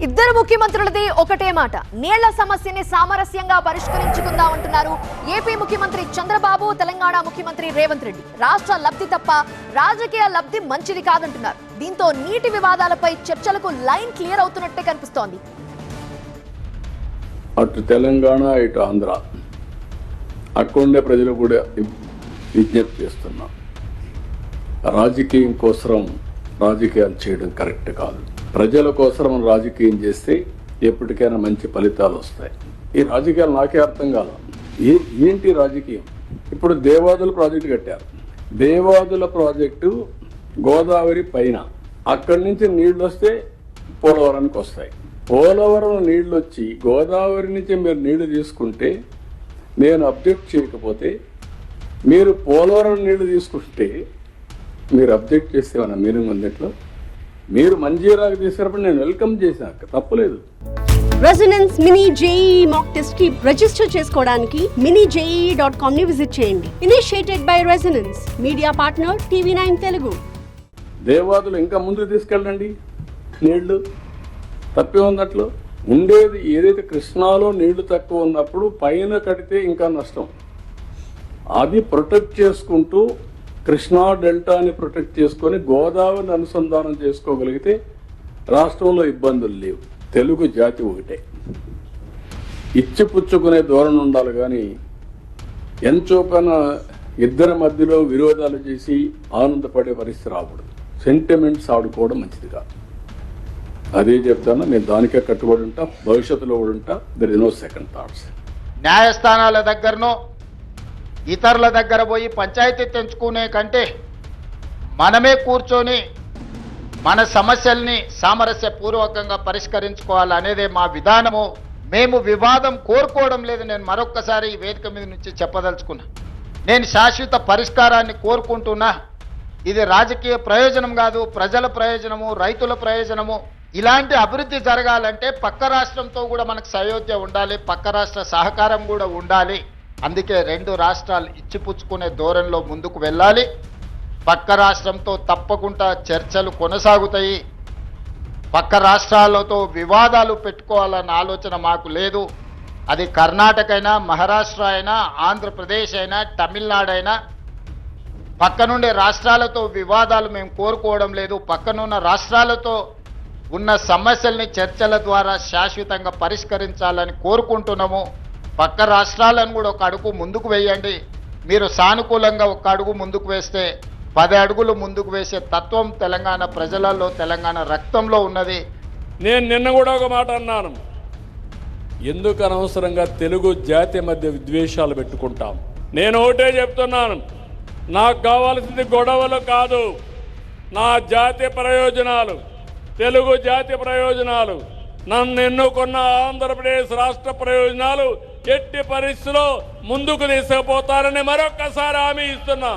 ఇద్దరు ముఖ్యమంత్రులది ఒకటే మాట, నీళ్ల సమస్యని సామరస్యంగా పరిష్కరించుకుందామంటున్నారు ఏపీ ముఖ్యమంత్రి చంద్రబాబు, తెలంగాణ ముఖ్యమంత్రి రేవంత్ రెడ్డి. రాష్ట్ర లబ్ధి తప్ప రాజకీయ లబ్ధి మంచిది కాదంటున్నారు. దీంతో నీటి వివాదాలపై చర్చలకు లైన్ క్లియర్ అవుతున్నట్టే కనిపిస్తోంది. అటు తెలంగాణ ఇటు ఆంధ్ర అక్కడుండే ప్రజలు కూడా విజ్ఞప్తి చేస్తున్నాం. రాజకీయం కోసం రాజకీయాలు చేయడం కరెక్ట్ కాదు. ప్రజల కోసం మనం రాజకీయం చేస్తే ఎప్పటికైనా మంచి ఫలితాలు వస్తాయి. ఈ రాజకీయాలు నాకే అర్థం కాదు. ఏంటి రాజకీయం? ఇప్పుడు దేవాదుల ప్రాజెక్టు కట్టారు. దేవాదుల ప్రాజెక్టు గోదావరి పైన, అక్కడి నుంచి నీళ్లు వస్తే పోలవరానికి వస్తాయి. పోలవరం నీళ్లు వచ్చి గోదావరి నుంచి మీరు నీళ్లు తీసుకుంటే, నేను అబ్జెక్ట్ చేయకపోతే, మీరు పోలవరం నీళ్లు తీసుకుంటే మీరు అబ్జెక్ట్ చేస్తే మన మీనింగ్ ఉందిట్లో. మీరు మంజీరాకు తీసుకున్నప్పుడు నేను వెల్కమ్ చేశాక తప్పులేదు. Resonance mini JEE mock test కి రిజిస్టర్ చేసుకోవడానికి minijee.com ని విజిట్ చేయండి. Initiated by Resonance, media partner TV9 Telugu. దేవాదులు ఇంకా ముందుకు తీసుకెళ్ళండి. నీళ్లు తప్పే ఉన్నట్లు ఉండేది. ఏదైతే కృష్ణాలో నీళ్లు తక్కువ ఉన్నప్పుడు పైన కడితే ఇంకా నష్టం. అది ప్రొటెక్ట్ చేసుకుంటూ కృష్ణా డెల్టాని ప్రొటెక్ట్ చేసుకొని గోదావరిని అనుసంధానం చేసుకోగలిగితే రాష్ట్రంలో ఇబ్బందులు లేవు. తెలుగు జాతి ఒకటే. ఇచ్చిపుచ్చుకునే ధోరణి ఉండాలి కానీ ఎంచోకన ఇద్దరి మధ్యలో విరోధాలు చేసి ఆనందపడే పరిస్థితి రాకూడదు. సెంటిమెంట్స్ ఆడుకోవడం మంచిది కాదు. అదే చెప్తాను. నేను దానికే కట్టుబడి ఉంటా, భవిష్యత్తులో కూడా ఉంటా. There is no second thoughts. న్యాయస్థానాల దగ్గరనో ఇతరుల దగ్గర పోయి పంచాయతీ తెంచుకునే కంటే మనమే కూర్చొని మన సమస్యల్ని సామరస్యపూర్వకంగా పరిష్కరించుకోవాలనేదే మా విధానము. మేము వివాదం కోరుకోవడం లేదు. నేను మరొక్కసారి ఈ వేదిక మీద నుంచి చెప్పదలుచుకున్నా. నేను శాశ్వత పరిష్కారాన్ని కోరుకుంటున్నా. ఇది రాజకీయ ప్రయోజనం కాదు, ప్రజల ప్రయోజనము, రైతుల ప్రయోజనము. ఇలాంటి అభివృద్ధి జరగాలంటే పక్క రాష్ట్రంతో కూడా మనకు సయోధ్య ఉండాలి, పక్క రాష్ట్ర సహకారం కూడా ఉండాలి. అందుకే రెండు రాష్ట్రాలు ఇచ్చిపుచ్చుకునే ధోరణిలో ముందుకు వెళ్ళాలి. పక్క రాష్ట్రంతో తప్పకుండా చర్చలు కొనసాగుతాయి. పక్క రాష్ట్రాలతో వివాదాలు పెట్టుకోవాలన్న ఆలోచన మాకు లేదు. అది కర్ణాటక అయినా, మహారాష్ట్ర అయినా, ఆంధ్రప్రదేశ్ అయినా, తమిళనాడు అయినా, పక్కనుండే రాష్ట్రాలతో వివాదాలు మేము కోరుకోవడం లేదు. పక్కనున్న రాష్ట్రాలతో ఉన్న సమస్యల్ని చర్చల ద్వారా శాశ్వతంగా పరిష్కరించాలని కోరుకుంటున్నాము. పక్క రాష్ట్రాలను కూడా ఒక అడుగు ముందుకు వేయండి. మీరు సానుకూలంగా ఒక అడుగు ముందుకు వేస్తే 10 అడుగులు ముందుకు వేసే తత్వం తెలంగాణ ప్రజలలో, తెలంగాణ రక్తంలో ఉన్నది. నేను నిన్న కూడా ఒక మాట అన్నాను. ఎందుకు అనవసరంగా తెలుగు జాతి మధ్య విద్వేషాలు పెట్టుకుంటాం? నేను ఒకటే చెప్తున్నాను, నాకు కావాల్సింది గొడవలు కాదు, నా జాతి ప్రయోజనాలు, తెలుగు జాతి ప్రయోజనాలు, నన్ను ఎన్నుకున్న ఆంధ్రప్రదేశ్ రాష్ట్ర ప్రయోజనాలు ఎట్టి పరిస్థితిలో ముందుకు తీసుకుపోతారని మరొక్కసారి హామీ ఇస్తున్నా.